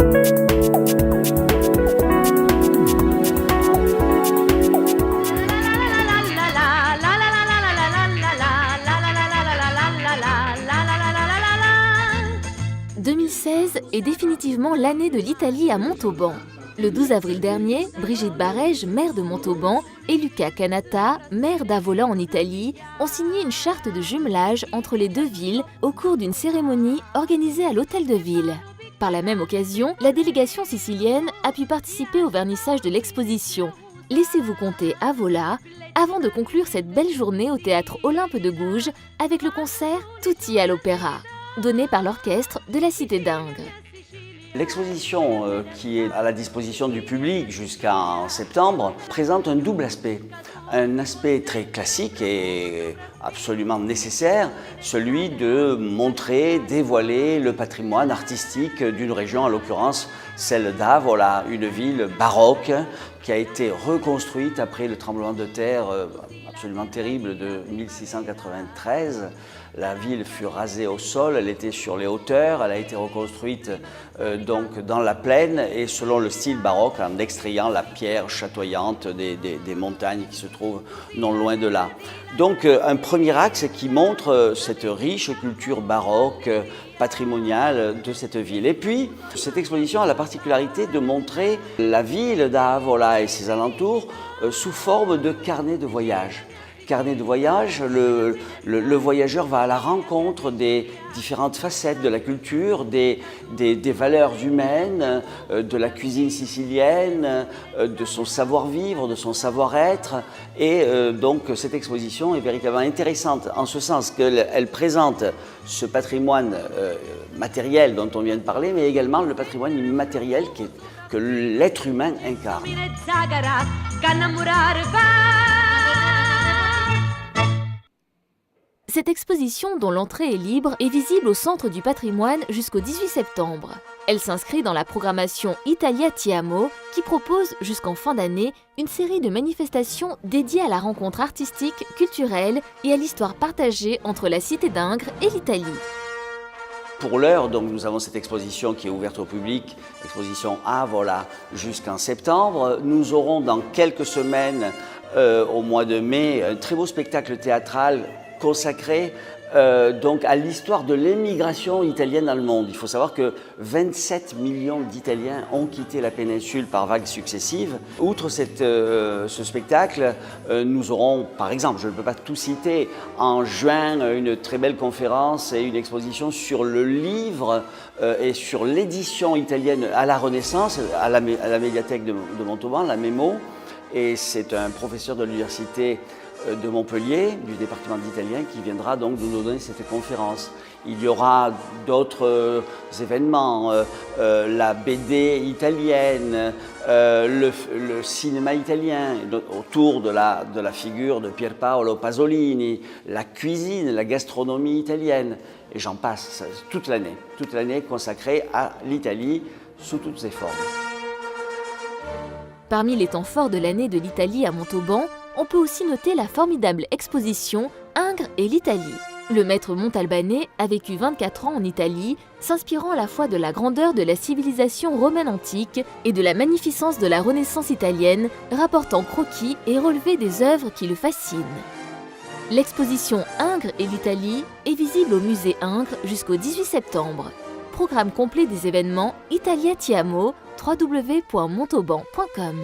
« 2016 est définitivement l'année de l'Italie à Montauban. Le 12 avril dernier, Brigitte Barège, maire de Montauban, et Luca Canatta, maire d'Avola en Italie, ont signé une charte de jumelage entre les deux villes au cours d'une cérémonie organisée à l'Hôtel de Ville. Par la même occasion, la délégation sicilienne a pu participer au vernissage de l'exposition « Laissez-vous compter Avola » avant de conclure cette belle journée au théâtre Olympe de Gouges avec le concert « Tutti à l'Opéra » donné par l'orchestre de la Cité d'Ingres. L'exposition qui est à la disposition du public jusqu'en septembre présente un double aspect. Un aspect très classique et absolument nécessaire, celui de montrer, dévoiler le patrimoine artistique d'une région, en l'occurrence celle d'Avola, une ville baroque qui a été reconstruite après le tremblement de terre absolument terrible de 1693. La ville fut rasée au sol, elle était sur les hauteurs, elle a été reconstruite donc dans la plaine et selon le style baroque en extrayant la pierre chatoyante des montagnes qui se trouvent non loin de là. Donc un premier axe qui montre cette riche culture baroque, patrimoniale de cette ville. Et puis, cette exposition a la particularité de montrer la ville d'Avola et ses alentours sous forme de carnet de voyage. Carnet de voyage, le voyageur va à la rencontre des différentes facettes de la culture, des valeurs humaines, de la cuisine sicilienne, de son savoir-vivre, de son savoir-être. Et donc cette exposition est véritablement intéressante en ce sens qu'elle présente ce patrimoine matériel dont on vient de parler, mais également le patrimoine immatériel que l'être humain incarne. Cette exposition, dont l'entrée est libre, est visible au Centre du patrimoine jusqu'au 18 septembre. Elle s'inscrit dans la programmation Italia Ti Amo, qui propose jusqu'en fin d'année une série de manifestations dédiées à la rencontre artistique, culturelle et à l'histoire partagée entre la Cité d'Ingres et l'Italie. Pour l'heure, donc, nous avons cette exposition qui est ouverte au public, l'exposition Avola, jusqu'en septembre. Nous aurons dans quelques semaines, au mois de mai, un très beau spectacle théâtral consacré donc à l'histoire de l'émigration italienne dans le monde. Il faut savoir que 27 millions d'Italiens ont quitté la péninsule par vagues successives. Outre ce spectacle, nous aurons, par exemple, je ne peux pas tout citer, en juin, une très belle conférence et une exposition sur le livre et sur l'édition italienne à la Renaissance, à la médiathèque de Montauban, la MEMO. Et c'est un professeur de l'université de Montpellier, du département d'italien, qui viendra donc nous donner cette conférence. Il y aura d'autres événements, la BD italienne, le cinéma italien, autour de la figure de Pierpaolo Pasolini, la cuisine, la gastronomie italienne, et j'en passe, toute l'année consacrée à l'Italie sous toutes ses formes. Parmi les temps forts de l'année de l'Italie à Montauban, on peut aussi noter la formidable exposition Ingres et l'Italie. Le maître montalbanais a vécu 24 ans en Italie, s'inspirant à la fois de la grandeur de la civilisation romaine antique et de la magnificence de la Renaissance italienne, rapportant croquis et relevés des œuvres qui le fascinent. L'exposition Ingres et l'Italie est visible au musée Ingres jusqu'au 18 septembre. Programme complet des événements Italia Ti Amo, www.montauban.com.